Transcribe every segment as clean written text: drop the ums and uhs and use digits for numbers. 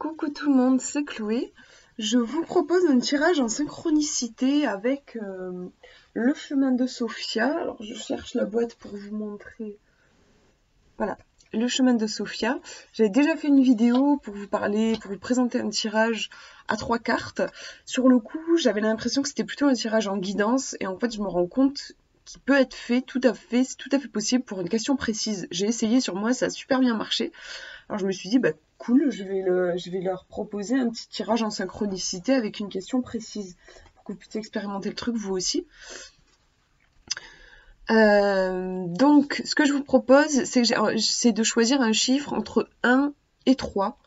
Coucou tout le monde, c'est Chloé. Je vous propose un tirage en synchronicité avec le chemin de Sophia. Alors je cherche la boîte pour vous montrer. Voilà, le chemin de Sophia. J'avais déjà fait une vidéo pour vous parler, pour vous présenter un tirage à 3 cartes. Sur le coup, j'avais l'impression que c'était plutôt un tirage en guidance et en fait je me rends compte qu'il peut être fait, c'est tout à fait possible pour une question précise. J'ai essayé sur moi, ça a super bien marché. Alors je me suis dit, bah cool, je vais leur proposer un petit tirage en synchronicité avec une question précise pour que vous puissiez expérimenter le truc vous aussi. Donc, ce que je vous propose, c'est de choisir un chiffre entre 1 et 3,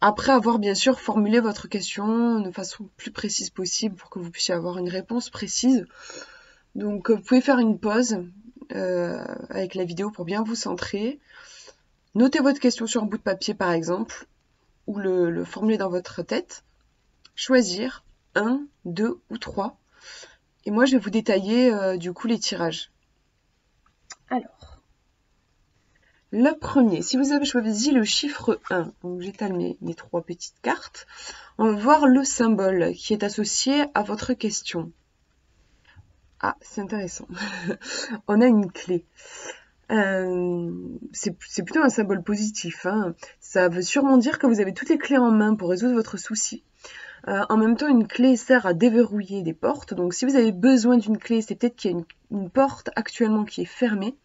après avoir bien sûr formulé votre question de façon plus précise possible pour que vous puissiez avoir une réponse précise. Donc, vous pouvez faire une pause avec la vidéo pour bien vous centrer. Notez votre question sur un bout de papier par exemple, ou le formuler dans votre tête. Choisir 1, 2 ou 3. Et moi, je vais vous détailler du coup les tirages. Alors, le premier, si vous avez choisi le chiffre 1, donc j'étale mes 3 petites cartes, on va voir le symbole qui est associé à votre question. Ah, c'est intéressant. On a une clé. C'est plutôt un symbole positif, hein. Ça veut sûrement dire que vous avez toutes les clés en main pour résoudre votre souci. En même temps, une clé sert à déverrouiller des portes. Donc, si vous avez besoin d'une clé, c'est peut-être qu'il y a une porte actuellement qui est fermée.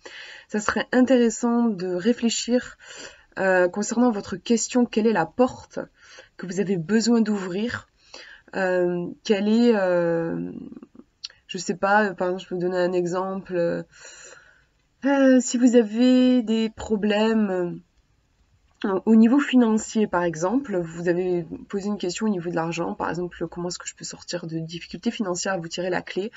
Ça serait intéressant de réfléchir concernant votre question. Quelle est la porte que vous avez besoin d'ouvrir? Quelle est, je sais pas, par exemple, je peux vous donner un exemple. Si vous avez des problèmes au niveau financier, par exemple, vous avez posé une question au niveau de l'argent, par exemple, comment est-ce que je peux sortir de difficultés financières, vous tirez la clé,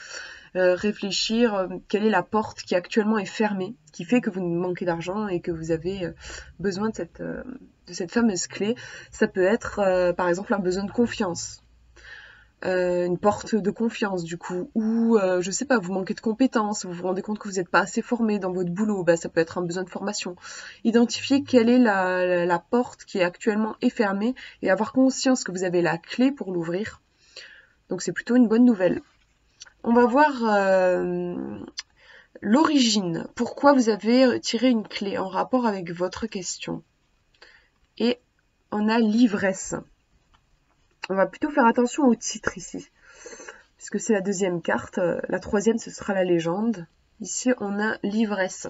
réfléchir quelle est la porte qui actuellement est fermée, qui fait que vous manquez d'argent et que vous avez besoin de cette fameuse clé. Ça peut être, par exemple, un besoin de confiance. Une porte de confiance du coup, ou je sais pas, vous manquez de compétences, vous vous rendez compte que vous n'êtes pas assez formé dans votre boulot, bah, ça peut être un besoin de formation. Identifier quelle est la porte qui est actuellement fermée et avoir conscience que vous avez la clé pour l'ouvrir. Donc c'est plutôt une bonne nouvelle. On va voir l'origine, pourquoi vous avez tiré une clé en rapport avec votre question. Et on a l'ivresse. On va plutôt faire attention au titre ici, puisque c'est la deuxième carte. La troisième, ce sera la légende. Ici, on a l'ivresse.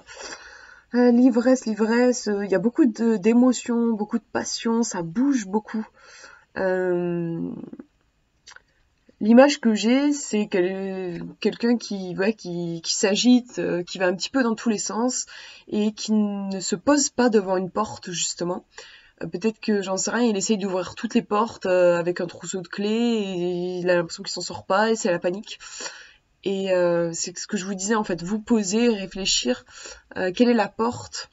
L'ivresse, il y a beaucoup d'émotions, beaucoup de passion, ça bouge beaucoup. L'image que j'ai, c'est quelqu'un qui s'agite, qui va un petit peu dans tous les sens et qui ne se pose pas devant une porte, justement. Peut-être que, j'en sais rien, il essaye d'ouvrir toutes les portes avec un trousseau de clés et il a l'impression qu'il s'en sort pas et c'est la panique. Et c'est ce que je vous disais en fait, vous poser, réfléchir, quelle est la porte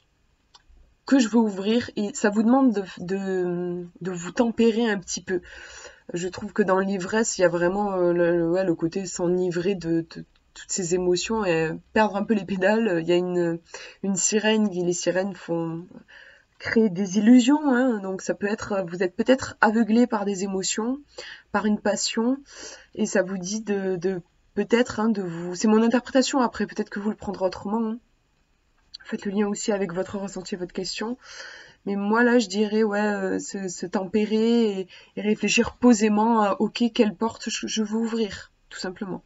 que je veux ouvrir et ça vous demande de vous tempérer un petit peu. Je trouve que dans l'ivresse, il y a vraiment le côté s'enivrer de toutes ces émotions et perdre un peu les pédales. Il y a une sirène, les sirènes font créer des illusions, hein. Donc ça peut être, vous êtes peut-être aveuglé par des émotions, par une passion, et ça vous dit de peut-être, hein, de vous. C'est mon interprétation. Après, peut-être que vous le prendrez autrement, hein. Faites le lien aussi avec votre ressenti et votre question. Mais moi là, je dirais ouais, se tempérer et réfléchir posément à ok, quelle porte je veux ouvrir, tout simplement.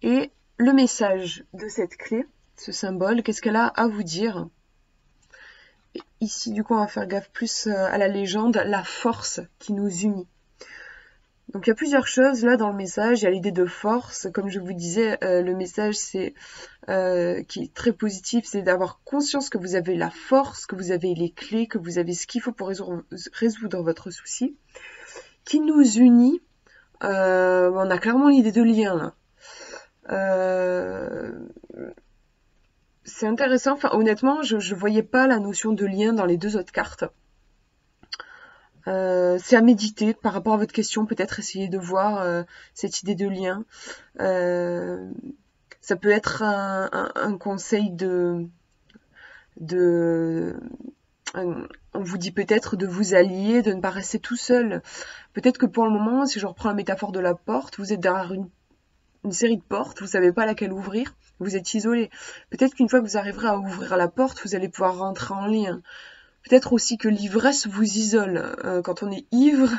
Et le message de cette clé, ce symbole, qu'est-ce qu'elle a à vous dire? Ici, du coup, on va faire gaffe plus à la légende, la force qui nous unit. Donc, il y a plusieurs choses là dans le message. Il y a l'idée de force. Comme je vous disais, le message qui est très positif, c'est d'avoir conscience que vous avez la force, que vous avez les clés, que vous avez ce qu'il faut pour résoudre votre souci. Qui nous unit, on a clairement l'idée de lien là. C'est intéressant. Enfin, honnêtement, je voyais pas la notion de lien dans les deux autres cartes. C'est à méditer par rapport à votre question, peut-être essayer de voir cette idée de lien. Ça peut être un conseil de on vous dit peut-être de vous allier, de ne pas rester tout seul. Peut-être que pour le moment, si je reprends la métaphore de la porte, vous êtes derrière une série de portes, vous savez pas laquelle ouvrir, vous êtes isolé. Peut-être qu'une fois que vous arriverez à ouvrir la porte, vous allez pouvoir rentrer en lien. Peut-être aussi que l'ivresse vous isole. Quand on est ivre,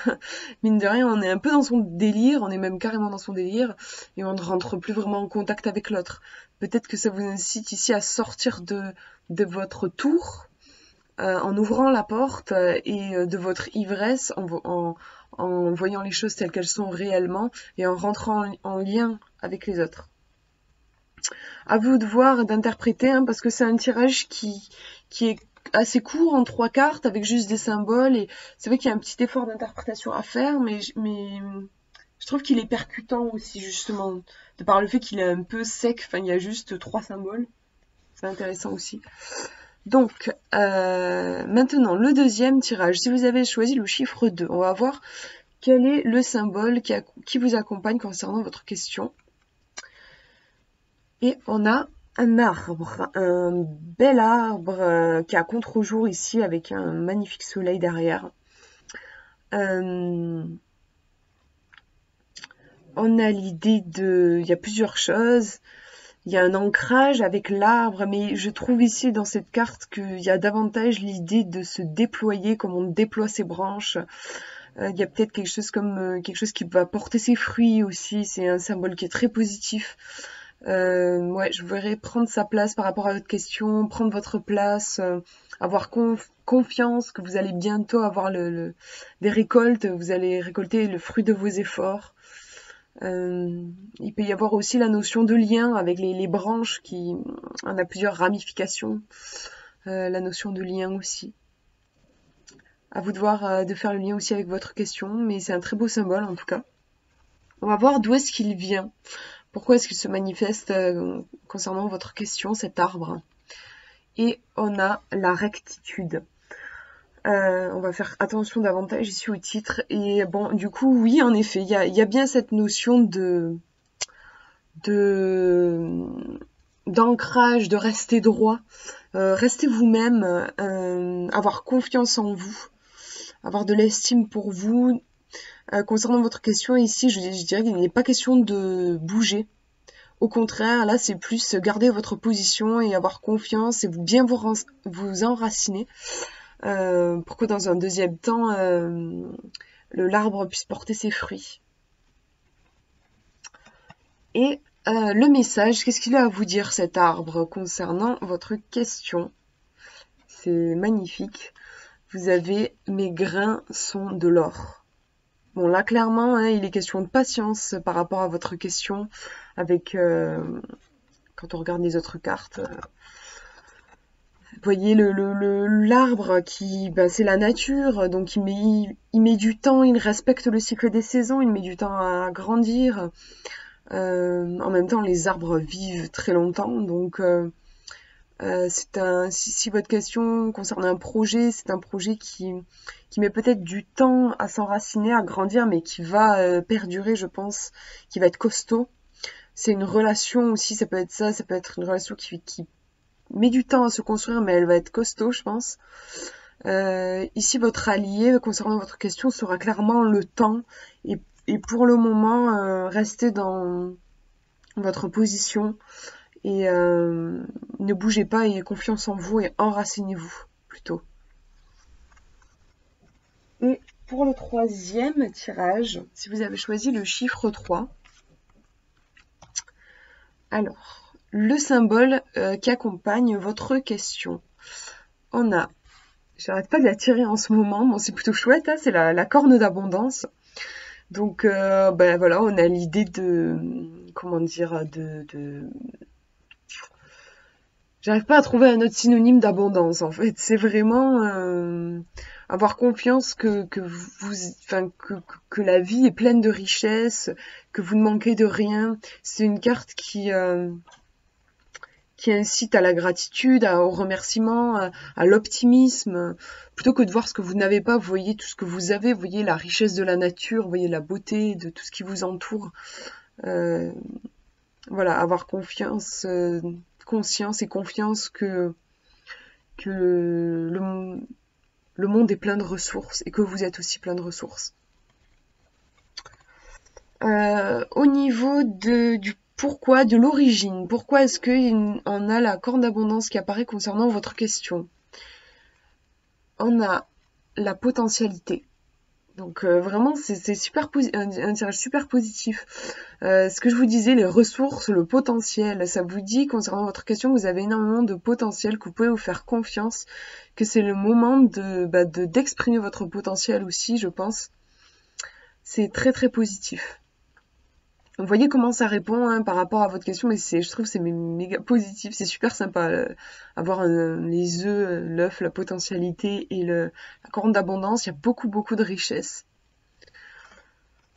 mine de rien, on est un peu dans son délire, on est même carrément dans son délire, et on ne rentre plus vraiment en contact avec l'autre. Peut-être que ça vous incite ici à sortir de votre tour, en ouvrant la porte et de votre ivresse, en voyant les choses telles qu'elles sont réellement, et en rentrant en lien avec les autres. À vous de voir et d'interpréter, hein, parce que c'est un tirage qui est assez court en 3 cartes avec juste des symboles, et c'est vrai qu'il y a un petit effort d'interprétation à faire, mais je trouve qu'il est percutant aussi, justement, de par le fait qu'il est un peu sec. Enfin, il y a juste 3 symboles, c'est intéressant aussi. Donc maintenant le deuxième tirage, si vous avez choisi le chiffre 2, on va voir quel est le symbole qui vous accompagne concernant votre question. Et on a un arbre, un bel arbre qui est à contre-jour ici avec un magnifique soleil derrière. On a l'idée il y a plusieurs choses. Il y a un ancrage avec l'arbre, mais je trouve ici dans cette carte qu'il y a davantage l'idée de se déployer comme on déploie ses branches. Il y a peut-être quelque chose comme quelque chose qui va porter ses fruits aussi. C'est un symbole qui est très positif. Ouais, je voudrais prendre sa place par rapport à votre question, prendre votre place, avoir confiance que vous allez bientôt avoir des récoltes, vous allez récolter le fruit de vos efforts. Il peut y avoir aussi la notion de lien avec les branches qui on a plusieurs ramifications. La notion de lien aussi. À vous de voir de faire le lien aussi avec votre question, mais c'est un très beau symbole en tout cas. On va voir d'où est-ce qu'il vient. Pourquoi est-ce qu'il se manifeste concernant votre question, cet arbre? Et on a la rectitude. On va faire attention davantage ici au titre. Et bon, du coup, oui, en effet, il y a bien cette notion d'ancrage, de rester droit, rester vous-même, avoir confiance en vous, avoir de l'estime pour vous. Concernant votre question ici, je dirais qu'il n'est pas question de bouger. Au contraire, là, c'est plus garder votre position et avoir confiance et bien vous enraciner pour que dans un deuxième temps, l'arbre puisse porter ses fruits. Et le message, qu'est-ce qu'il a à vous dire cet arbre concernant votre question? C'est magnifique. Vous avez « mes grains sont de l'or ». Bon, là, clairement, hein, il est question de patience par rapport à votre question avec... quand on regarde les autres cartes, vous voyez l'arbre qui, c'est la nature, donc il met du temps, il respecte le cycle des saisons, il met du temps à grandir. En même temps, les arbres vivent très longtemps, donc si votre question concerne un projet, c'est un projet qui met peut-être du temps à s'enraciner, à grandir, mais qui va perdurer, je pense, qui va être costaud. C'est une relation aussi, ça peut être ça, ça peut être une relation qui met du temps à se construire, mais elle va être costaud, je pense. Ici, votre allié, concernant votre question, sera clairement le temps, et pour le moment, restez dans votre position, et ne bougez pas, ayez confiance en vous, et enracinez-vous, plutôt. Et pour le troisième tirage, si vous avez choisi le chiffre 3, alors, le symbole qui accompagne votre question. On a, j'arrête pas de la tirer en ce moment, bon c'est plutôt chouette, hein, c'est la corne d'abondance. Donc voilà, on a l'idée de, comment dire, j'arrive pas à trouver un autre synonyme d'abondance en fait. C'est vraiment avoir confiance que la vie est pleine de richesses, que vous ne manquez de rien. C'est une carte qui incite à la gratitude, au remerciement, à l'optimisme. Plutôt que de voir ce que vous n'avez pas, vous voyez tout ce que vous avez, vous voyez la richesse de la nature, vous voyez la beauté de tout ce qui vous entoure. Voilà, avoir conscience et confiance que le monde est plein de ressources et que vous êtes aussi plein de ressources. Au niveau du pourquoi, de l'origine, pourquoi est-ce qu'on a la corne d'abondance qui apparaît concernant votre question? On a la potentialité. Donc vraiment, c'est super un tirage super positif. Ce que je vous disais, les ressources, le potentiel, ça vous dit concernant votre question que vous avez énormément de potentiel, que vous pouvez vous faire confiance, que c'est le moment d'exprimer votre potentiel aussi, je pense. C'est très très positif. Vous voyez comment ça répond hein, par rapport à votre question, mais je trouve que c'est méga positif, c'est super sympa. Avoir les œufs, l'œuf, la potentialité et la corne d'abondance, il y a beaucoup de richesse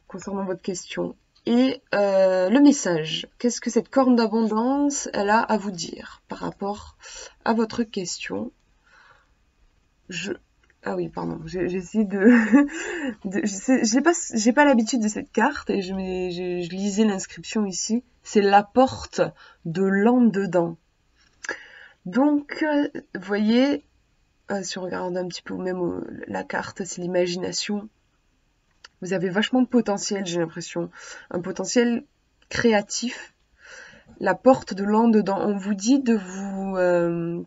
concernant votre question. Et le message, qu'est-ce que cette corne d'abondance, elle a à vous dire par rapport à votre question? Ah oui, pardon, j'essaie j'ai pas l'habitude de cette carte et je lisais l'inscription ici. C'est la porte de l'an dedans. Donc, vous voyez, si on regarde un petit peu même la carte, c'est l'imagination. Vous avez vachement de potentiel, j'ai l'impression. Un potentiel créatif. La porte de l'an dedans. On vous dit de vous,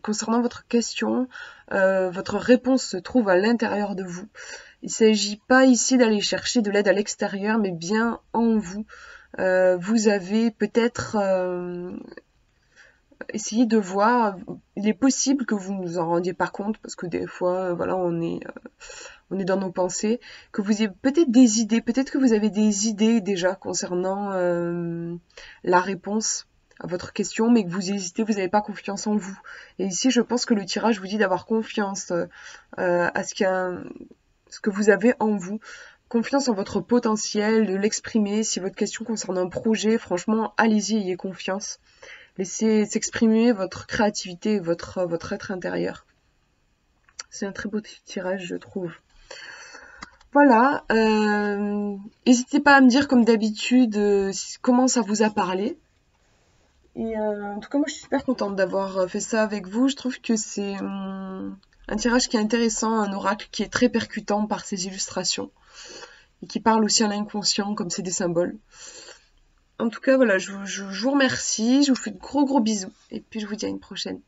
concernant votre question, votre réponse se trouve à l'intérieur de vous. Il ne s'agit pas ici d'aller chercher de l'aide à l'extérieur, mais bien en vous. Vous avez peut-être essayé de voir, il est possible que vous ne vous en rendiez pas compte, parce que des fois, voilà, on est dans nos pensées, que vous ayez peut-être des idées, peut-être que vous avez des idées déjà concernant la réponse à votre question, mais que vous hésitez, vous n'avez pas confiance en vous. Et ici, je pense que le tirage vous dit d'avoir confiance à ce que vous avez en vous, confiance en votre potentiel, de l'exprimer. Si votre question concerne un projet, franchement, allez-y, ayez confiance. Laissez s'exprimer votre créativité et votre être intérieur. C'est un très beau tirage, je trouve. Voilà, n'hésitez pas à me dire comme d'habitude comment ça vous a parlé. Et en tout cas, moi je suis super contente d'avoir fait ça avec vous. Je trouve que c'est un tirage qui est intéressant, un oracle qui est très percutant par ses illustrations et qui parle aussi à l'inconscient comme c'est des symboles. En tout cas, voilà, je vous remercie, je vous fais de gros bisous et puis je vous dis à une prochaine.